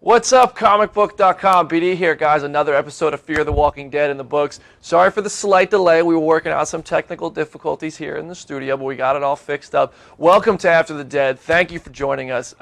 What's up, Comicbook.com? BD here, guys. Another episode of Fear the Walking Dead in the books. Sorry for the slight delay. We were working out some technical difficulties here in the studio, but we got it all fixed up. Welcome to After the Dead. Thank you for joining us.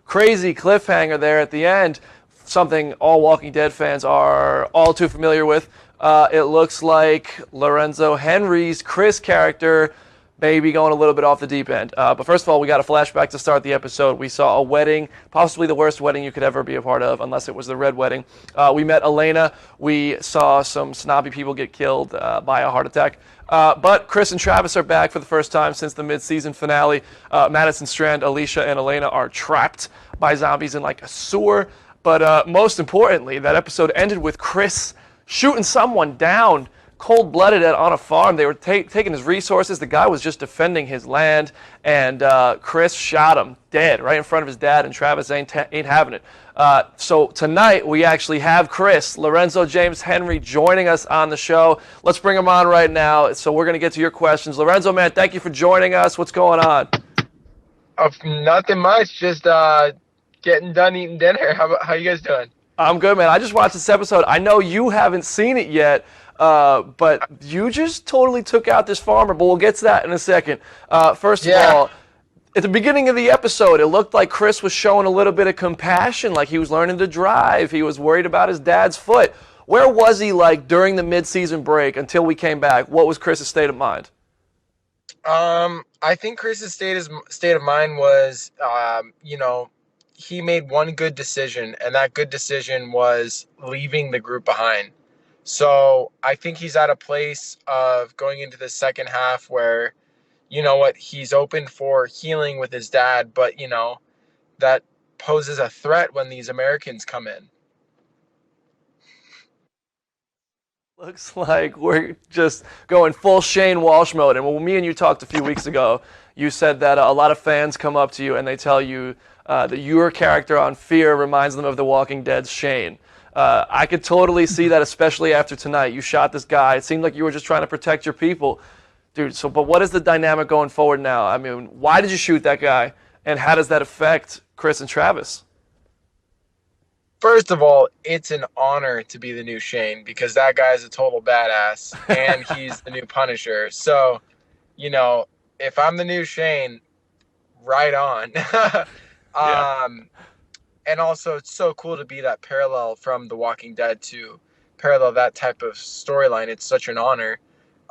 Crazy cliffhanger there at the end. Something all Walking Dead fans are all too familiar with. It looks like Lorenzo Henrie's Chris character maybe going a little bit off the deep end. But first of all, we got a flashback to start the episode. We saw a wedding, possibly the worst wedding you could ever be a part of, unless it was the Red Wedding. We met Elena. We saw some snobby people get killed by a heart attack. But Chris and Travis are back for the first time since the mid-season finale. Madison Strand, Alicia, and Elena are trapped by zombies in like a sewer. But most importantly, that episode ended with Chris shooting someone down cold-blooded on a farm. They were taking his resources. The guy was just defending his land, and Chris shot him dead right in front of his dad, and Travis ain't having it. So tonight we actually have Chris, Lorenzo James Henrie, joining us on the show. Let's bring him on right now. So we're going to get to your questions. Lorenzo, man, thank you for joining us. What's going on? Nothing much. Just getting done eating dinner. How you guys doing? I'm good, man. I just watched this episode. I know you haven't seen it yet. But you just totally took out this farmer, but we'll get to that in a second. First of all, at the beginning of the episode, it looked like Chris was showing a little bit of compassion, like he was learning to drive. He was worried about his dad's foot. Where was he like during the mid-season break until we came back? What was Chris's state of mind? I think Chris's state of mind was, he made one good decision, and that good decision was leaving the group behind. So I think he's at a place of going into the second half where, he's open for healing with his dad, but, that poses a threat when these Americans come in. Looks like we're just going full Shane Walsh mode. And when me and you talked a few weeks ago, you said that a lot of fans come up to you and they tell you that your character on Fear reminds them of The Walking Dead's Shane. I could totally see that, especially after tonight. You shot this guy. It seemed like you were just trying to protect your people. Dude, but what is the dynamic going forward now? I mean, why did you shoot that guy, and how does that affect Chris and Travis? First of all, it's an honor to be the new Shane because that guy is a total badass, and he's the new Punisher. So, if I'm the new Shane, right on. Yeah. And also, it's so cool to be that parallel from The Walking Dead to parallel that type of storyline. It's such an honor,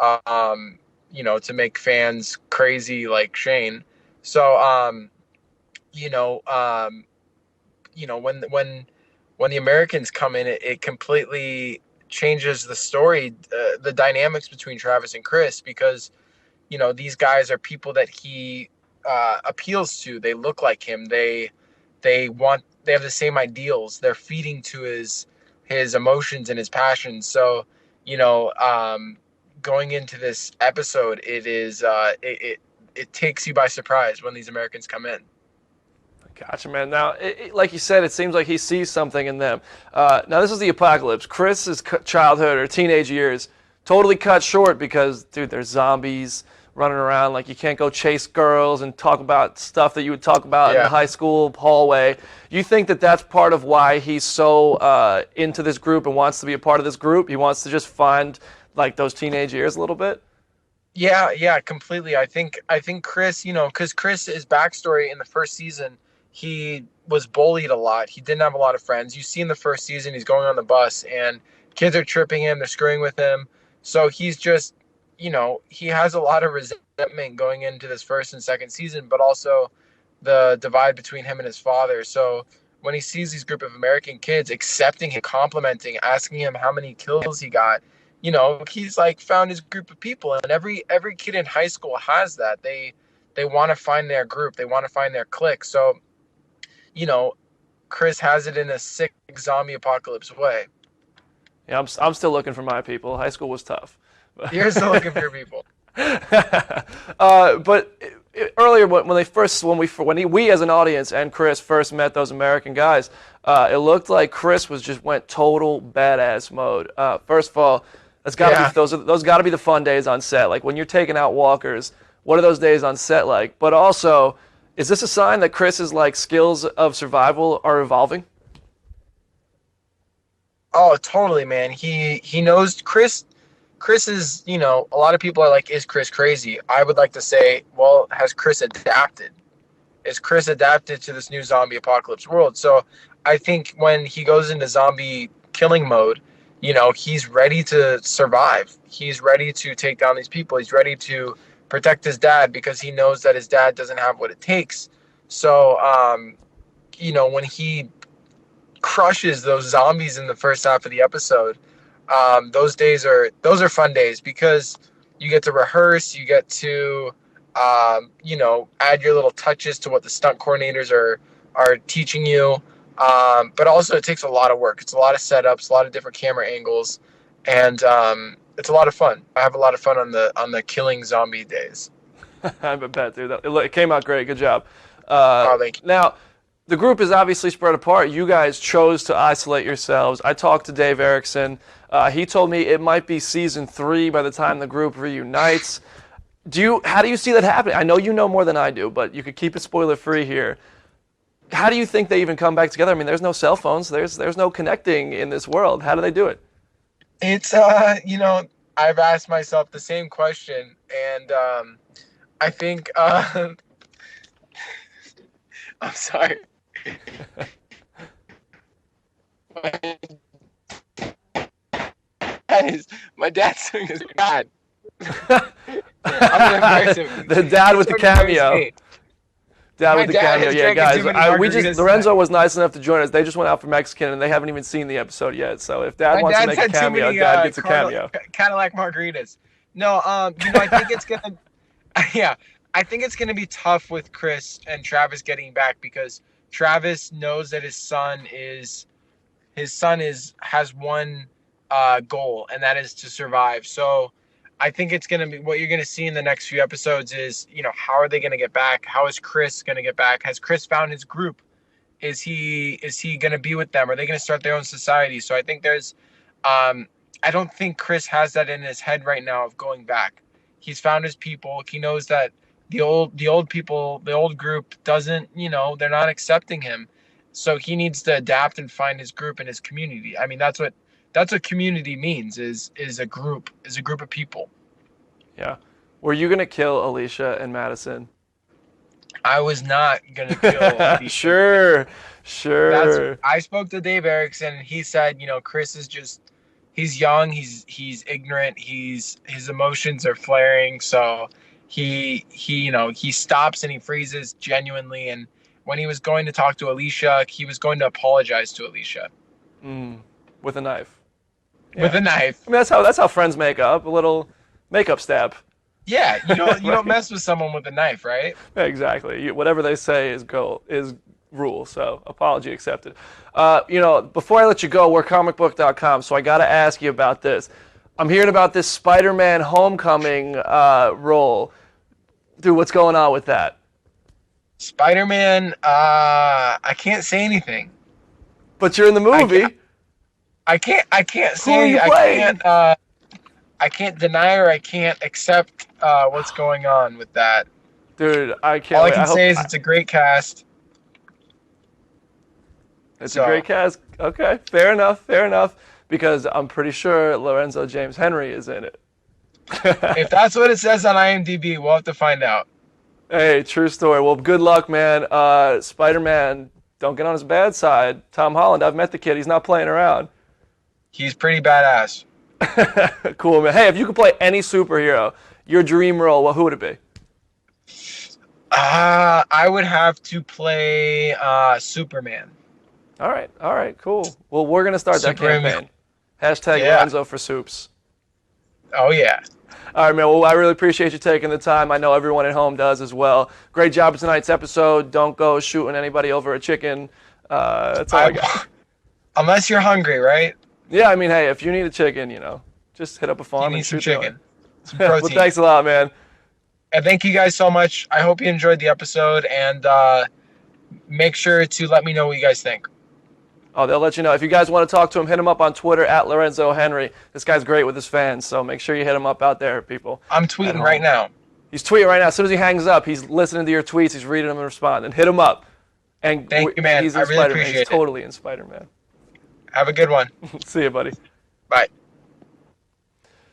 to make fans crazy like Shane. So, when the Americans come in, it completely changes the story, the dynamics between Travis and Chris, because, these guys are people that he appeals to. They look like him. They have the same ideals. They're feeding to his emotions and his passions. So, going into this episode, it takes you by surprise when these Americans come in. Gotcha, man. Now, like you said, it seems like he sees something in them. Now, this is the apocalypse. Chris's childhood or teenage years totally cut short because, dude, there's zombies running around. Like, you can't go chase girls and talk about stuff that you would talk about in the high school hallway. You think that that's part of why he's so into this group and wants to be a part of this group? He wants to just find, like, those teenage years a little bit? Yeah, completely. I think Chris, because Chris's backstory in the first season, he was bullied a lot. He didn't have a lot of friends. You see in the first season, he's going on the bus, and kids are tripping him. They're screwing with him. So he's just, he has a lot of resentment going into this first and second season, but also the divide between him and his father. So when he sees these group of American kids accepting him, complimenting, asking him how many kills he got, he's like found his group of people. And every kid in high school has that. They want to find their group. They want to find their clique. So, Chris has it in a sick zombie apocalypse way. Yeah, I'm still looking for my people. High school was tough. You're still looking for your people. But earlier, when we as an audience and Chris first met those American guys, it looked like Chris went total badass mode. First of all, those got to be the fun days on set. Like when you're taking out walkers, what are those days on set like? But also, is this a sign that Chris's skills of survival are evolving? Oh, totally, man. He knows Chris. Chris is, a lot of people are like, is Chris crazy? I would like to say, well, has Chris adapted? Is Chris adapted to this new zombie apocalypse world? So I think when he goes into zombie killing mode, he's ready to survive. He's ready to take down these people. He's ready to protect his dad because he knows that his dad doesn't have what it takes. So, when he crushes those zombies in the first half of the episode, those are fun days because you get to rehearse, you get to add your little touches to what the stunt coordinators are teaching you. But also it takes a lot of work. It's a lot of setups, a lot of different camera angles, and it's a lot of fun. I have a lot of fun on the killing zombie days. I bet, dude. It came out great. Good job. Thank you. Now, the group is obviously spread apart. You guys chose to isolate yourselves. I talked to Dave Erickson. He told me it might be season 3 by the time the group reunites. How do you see that happening? I know you know more than I do, but you could keep it spoiler free here. How do you think they even come back together? I mean, there's no cell phones. There's no connecting in this world. How do they do it? It's I've asked myself the same question, and I think I'm sorry. My dad's doing his dad. I'm gonna embarrass him. The dad with the cameo. Dad with the cameo. Yeah, guys. Lorenzo was nice enough to join us. They just went out for Mexican, and they haven't even seen the episode yet. So if Dad wants to make a cameo, Dad gets a cameo. Cadillac margaritas. No, I think it's gonna. Yeah, I think it's gonna be tough with Chris and Travis getting back because Travis knows that his son has one goal, and that is to survive. So I think it's going to be what you're going to see in the next few episodes is, how are they going to get back? How is Chris going to get back? Has Chris found his group? Is he going to be with them? Are they going to start their own society? So I think I don't think Chris has that in his head right now of going back. He's found his people. He knows that the old people, the old group doesn't, they're not accepting him. So he needs to adapt and find his group and his community. I mean, that's what community means is a group of people. Yeah. Were you going to kill Alicia and Madison? I was not going to kill Alicia. Sure. I spoke to Dave Erickson, and he said, Chris is just, he's young, he's ignorant, his emotions are flaring, so he stops and he freezes genuinely, and when he was going to talk to Alicia, he was going to apologize to Alicia. With a knife. Yeah. With a knife. I mean, that's how friends make up. A little makeup stab. Yeah, you don't mess with someone with a knife, right? Exactly. Whatever they say is rule. So apology accepted. Before I let you go, we're Comicbook.com, so I got to ask you about this. I'm hearing about this SpiderMan Homecoming role. Dude, what's going on with that? SpiderMan, I can't say anything. But you're in the movie. I can't say. Who are you playing? I can't deny or I can't accept what's going on with that. Dude, I can't. All I can say is it's a great cast. It's a great cast. Okay, fair enough. Because I'm pretty sure Lorenzo James Henrie is in it. If that's what it says on IMDb, we'll have to find out. Hey, true story. Well, good luck, man. Spider-Man, don't get on his bad side. Tom Holland, I've met the kid. He's not playing around. He's pretty badass. Cool, man. Hey, if you could play any superhero, your dream role, who would it be? I would have to play Superman. All right, cool. Well, we're going to start that campaign. Hashtag Lorenzo for Soups. Oh, yeah. All right, man. Well, I really appreciate you taking the time. I know everyone at home does as well. Great job with tonight's episode. Don't go shooting anybody over a chicken. That's all I got. Unless you're hungry, right? Yeah, I mean, hey, if you need a chicken, just hit up a farm and shoot chicken. Some protein. Well, thanks a lot, man. And thank you guys so much. I hope you enjoyed the episode, and make sure to let me know what you guys think. Oh, they'll let you know. If you guys want to talk to him, hit him up on Twitter at Lorenzo Henrie. This guy's great with his fans, so make sure you hit him up out there, people. I'm tweeting right now. He's tweeting right now. As soon as he hangs up, he's listening to your tweets. He's reading them and responding. Hit him up. And thank you, man. He's in I really Spider-Man. appreciate He's it. totally in Spider-Man. Have a good one. See you, buddy. Bye.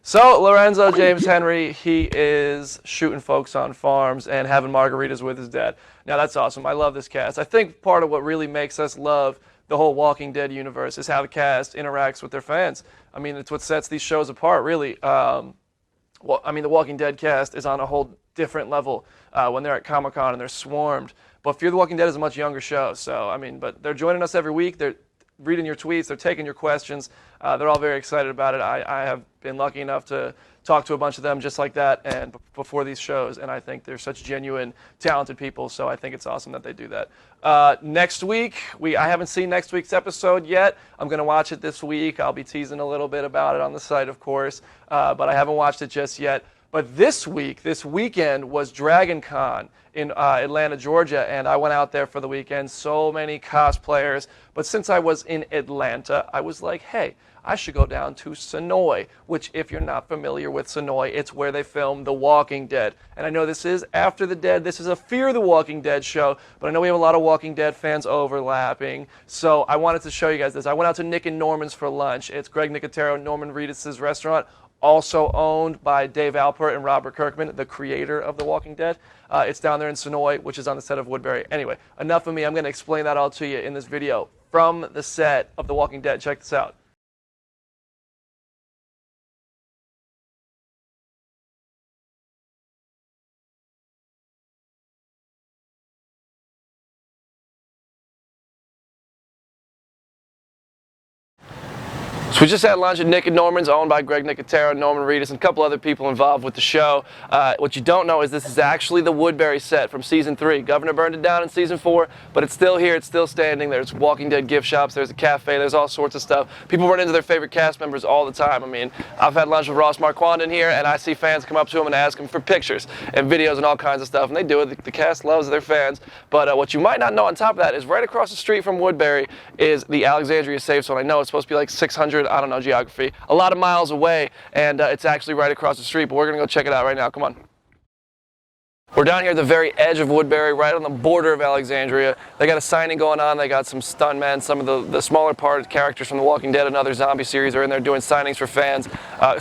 So, Lorenzo James Henrie, he is shooting folks on farms and having margaritas with his dad. Now, that's awesome. I love this cast. I think part of what really makes us love the whole Walking Dead universe is how the cast interacts with their fans. I mean, it's what sets these shows apart, really. Well, I mean, the Walking Dead cast is on a whole different level when they're at Comic-Con and they're swarmed. But Fear the Walking Dead is a much younger show. So, I mean, but they're joining us every week. They're reading your tweets. They're taking your questions. They're all very excited about it. I have been lucky enough to talk to a bunch of them just like that and before these shows, and I think they're such genuine, talented people, so I think it's awesome that they do that. Next week, I haven't seen next week's episode yet. I'm going to watch it this week. I'll be teasing a little bit about it on the site, of course, but I haven't watched it just yet. But this weekend was Dragon Con in Atlanta, Georgia, and I went out there for the weekend. So many cosplayers. But since I was in Atlanta, I was like, hey, I should go down to Sonoy, which if you're not familiar with Sonoy, it's where they filmed The Walking Dead. And I know this is After the Dead. This is a Fear the Walking Dead show, but I know we have a lot of Walking Dead fans overlapping. So I wanted to show you guys this. I went out to Nick and Norman's for lunch. It's Greg Nicotero, Norman Reedus' restaurant, also owned by Dave Alpert and Robert Kirkman, the creator of The Walking Dead. It's down there in Sonoy, which is on the set of Woodbury. Anyway, enough of me. I'm going to explain that all to you in this video from the set of The Walking Dead. Check this out. So we just had lunch at Nick and Norman's, owned by Greg Nicotero, Norman Reedus, and a couple other people involved with the show. What you don't know is this is actually the Woodbury set from Season 3. Governor burned it down in Season 4, but it's still here, it's still standing. There's Walking Dead gift shops, there's a cafe, there's all sorts of stuff. People run into their favorite cast members all the time. I mean, I've had lunch with Ross Marquand in here, and I see fans come up to him and ask him for pictures and videos and all kinds of stuff, and they do it. The cast loves their fans. But what you might not know on top of that is right across the street from Woodbury is the Alexandria Safe Zone. I know it's supposed to be like 600, I don't know geography, a lot of miles away, and it's actually right across the street, but we're going to go check it out right now. Come on. We're down here at the very edge of Woodbury, right on the border of Alexandria. They got a signing going on. They got some stuntmen, some of the smaller part characters from The Walking Dead and other zombie series are in there doing signings for fans.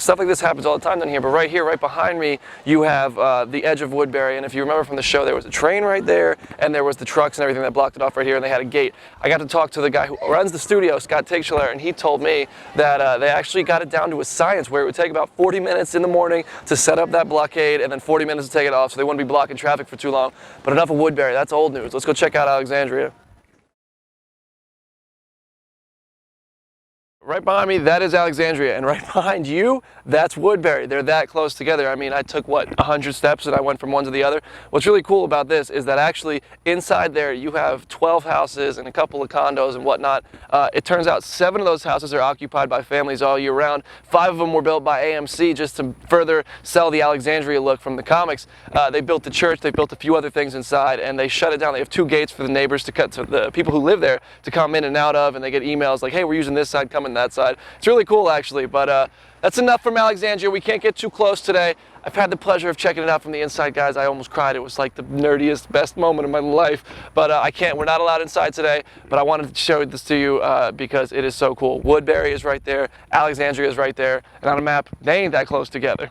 Stuff like this happens all the time down here, but right here, right behind me, you have the edge of Woodbury, and if you remember from the show, there was a train right there, and there was the trucks and everything that blocked it off right here, and they had a gate. I got to talk to the guy who runs the studio, Scott Tigschler, and he told me that they actually got it down to a science where it would take about 40 minutes in the morning to set up that blockade, and then 40 minutes to take it off, so they wouldn't be blocking traffic for too long. But enough of Woodbury, that's old news. Let's go check out Alexandria. Right behind me, that is Alexandria, and right behind you, that's Woodbury. They're that close together. I mean, I took, 100 steps and I went from one to the other. What's really cool about this is that actually inside there you have 12 houses and a couple of condos and whatnot. It turns out 7 of those houses are occupied by families all year round. 5 of them were built by AMC just to further sell the Alexandria look from the comics. They built the church, they built a few other things inside, and they shut it down. They have 2 gates for the neighbors to cut to the people who live there to come in and out of, and they get emails like, hey, we're using this side, come in that side. It's really cool actually, but that's enough from Alexandria. We can't get too close today. I've had the pleasure of checking it out from the inside, guys. I almost cried. It was like the nerdiest, best moment of my life, but I can't. We're not allowed inside today, but I wanted to show this to you because it is so cool. Woodbury is right there, Alexandria is right there, and on a map, they ain't that close together.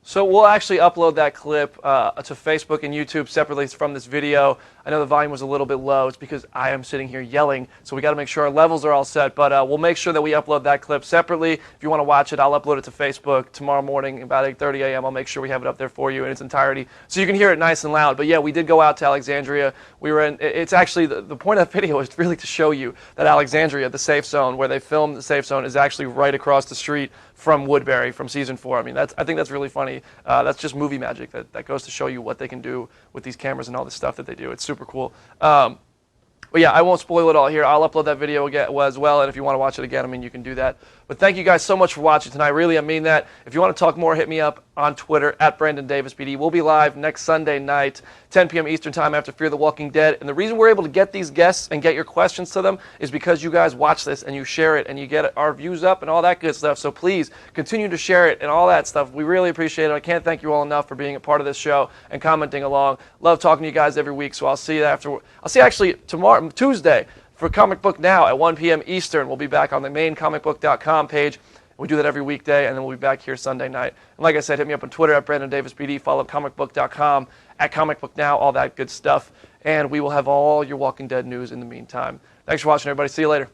So we'll actually upload that clip to Facebook and YouTube separately from this video. I know the volume was a little bit low. It's because I am sitting here yelling, so we got to make sure our levels are all set. But we'll make sure that we upload that clip separately. If you want to watch it, I'll upload it to Facebook tomorrow morning about 8:30 a.m. I'll make sure we have it up there for you in its entirety, so you can hear it nice and loud. But yeah, we did go out to Alexandria. We were in. It's actually the point of the video is really to show you that Alexandria, the safe zone where they filmed the safe zone, is actually right across the street from Woodbury from Season 4. I mean, I think that's really funny. That's just movie magic. That goes to show you what they can do with these cameras and all the stuff that they do. It's super cool. But yeah, I won't spoil it all here. I'll upload that video as well, and if you want to watch it again, I mean, you can do that. But thank you guys so much for watching tonight. Really, I mean that. If you want to talk more, hit me up on Twitter at BrandonDavisPD. We'll be live next Sunday night, 10 p.m. Eastern Time after Fear the Walking Dead. And the reason we're able to get these guests and get your questions to them is because you guys watch this and you share it and you get our views up and all that good stuff. So please continue to share it and all that stuff. We really appreciate it. I can't thank you all enough for being a part of this show and commenting along. Love talking to you guys every week. So I'll see you actually tomorrow, Tuesday. for Comic Book Now at 1 p.m. Eastern. We'll be back on the main Comicbook.com page. We do that every weekday, and then we'll be back here Sunday night. And like I said, hit me up on Twitter at BrandonDavisBD. Follow Comicbook.com at Comic Book Now, all that good stuff. And we will have all your Walking Dead news in the meantime. Thanks for watching, everybody. See you later.